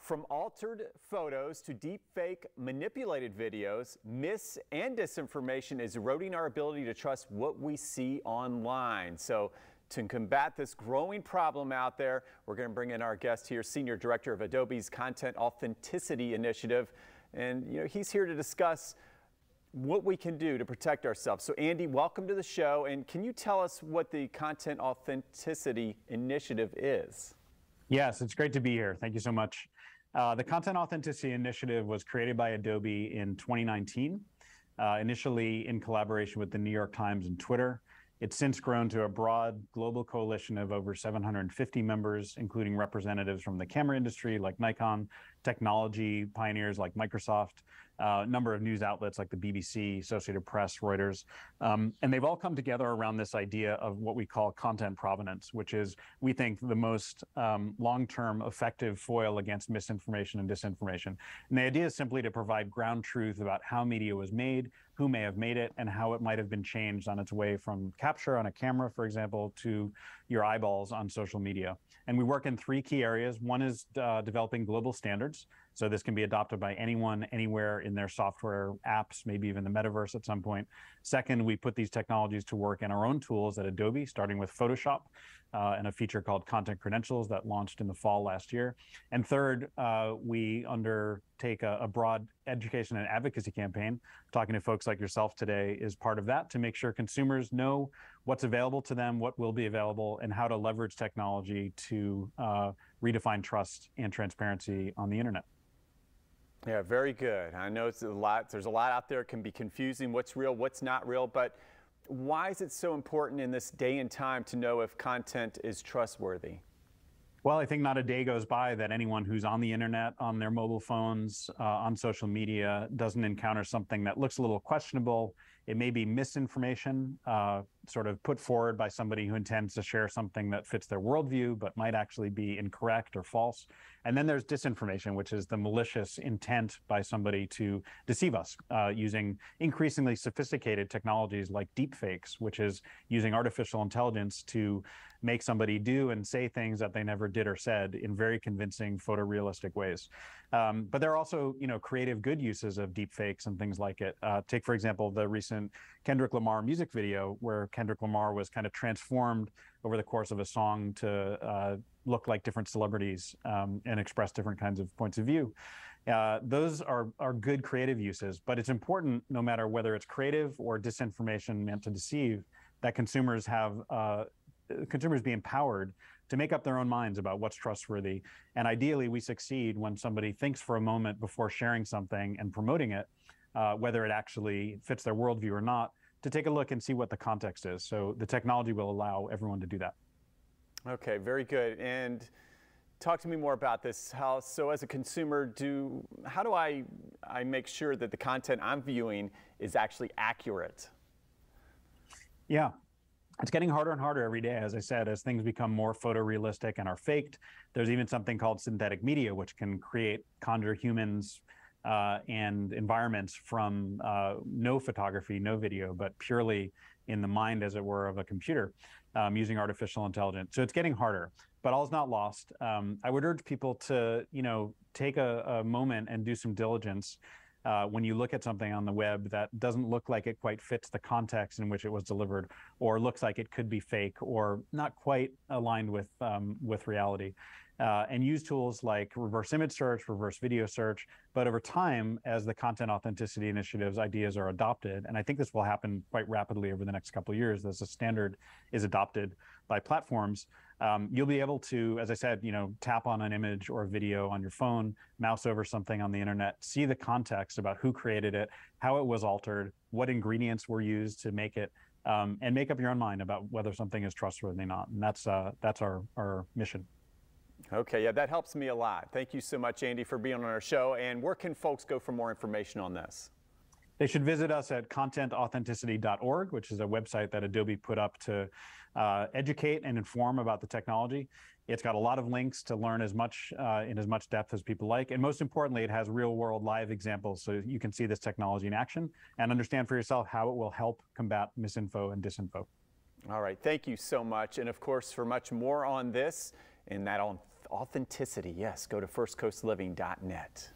From altered photos to deepfake manipulated videos, mis and disinformation is eroding our ability to trust what we see online. So to combat this growing problem out there, we're going to bring in our guest here, Senior Director of Adobe's Content Authenticity Initiative. And he's here to discuss what we can do to protect ourselves. So Andy, welcome to the show. And can you tell us what the Content Authenticity Initiative is? Yes, it's great to be here. Thank you so much. The Content Authenticity Initiative was created by Adobe in 2019, initially in collaboration with the New York Times and Twitter. It's since grown to a broad global coalition of over 750 members, including representatives from the camera industry like Nikon, technology pioneers like Microsoft, a number of news outlets like the BBC, Associated Press, Reuters. And they've all come together around this idea of what we call content provenance, which is, we think, the most long-term effective foil against misinformation and disinformation. And the idea is simply to provide ground truth about how media was made, who may have made it, and how it might have been changed on its way from capture on a camera, for example, to your eyeballs on social media. And we work in three key areas. One is developing global standards. So this can be adopted by anyone, anywhere in their software apps, maybe even the metaverse at some point. Second, we put these technologies to work in our own tools at Adobe, starting with Photoshop and a feature called Content Credentials that launched in the fall last year. And third, we undertake a broad education and advocacy campaign. Talking to folks like yourself today is part of that, to make sure consumers know what's available to them, what will be available, and how to leverage technology to redefine trust and transparency on the internet. Yeah, very good. I know it's a lot. There's a lot out there. It can be confusing. What's real, what's not real. But why is it so important in this day and time to know if content is trustworthy? Well, I think not a day goes by that anyone who's on the internet, on their mobile phones, on social media, doesn't encounter something that looks a little questionable. It may be misinformation, sort of put forward by somebody who intends to share something that fits their worldview, but might actually be incorrect or false. And then there's disinformation, which is the malicious intent by somebody to deceive us using increasingly sophisticated technologies like deepfakes, which is using artificial intelligence to make somebody do and say things that they never did or said in very convincing photorealistic ways. But there are also, creative good uses of deepfakes and things like it. Take, for example, the recent Kendrick Lamar music video, where Kendrick Lamar was kind of transformed over the course of a song to look like different celebrities and express different kinds of points of view. Those are good creative uses, but it's important, no matter whether it's creative or disinformation meant to deceive, that consumers be empowered to make up their own minds about what's trustworthy. And ideally, we succeed when somebody thinks for a moment before sharing something and promoting it, whether it actually fits their worldview or not, to take a look and see what the context is. So the technology will allow everyone to do that. Okay, very good. And talk to me more about this. So as a consumer, how do I make sure that the content I'm viewing is actually accurate? Yeah. It's getting harder and harder every day, as I said, as things become more photorealistic and are faked. There's even something called synthetic media, which can conjure humans and environments from no photography, no video, but purely in the mind, as it were, of a computer using artificial intelligence. So it's getting harder, but all's not lost. I would urge people to, take a moment and do some diligence when you look at something on the web that doesn't look like it quite fits the context in which it was delivered, or looks like it could be fake or not quite aligned with reality. And use tools like reverse image search, reverse video search. But over time, as the Content Authenticity Initiative's ideas are adopted, and I think this will happen quite rapidly over the next couple of years as the standard is adopted by platforms, you'll be able to, as I said, tap on an image or a video on your phone, mouse over something on the internet, see the context about who created it, how it was altered, what ingredients were used to make it, and make up your own mind about whether something is trustworthy or not. And that's our mission. Okay, yeah, that helps me a lot. Thank you so much, Andy, for being on our show. And where can folks go for more information on this? They should visit us at contentauthenticity.org, which is a website that Adobe put up to educate and inform about the technology. It's got a lot of links to learn in as much depth as people like. And most importantly, it has real-world live examples so you can see this technology in action and understand for yourself how it will help combat misinfo and disinfo. All right, thank you so much. And of course, for much more on this and that Authenticity, yes. Go to firstcoastliving.net.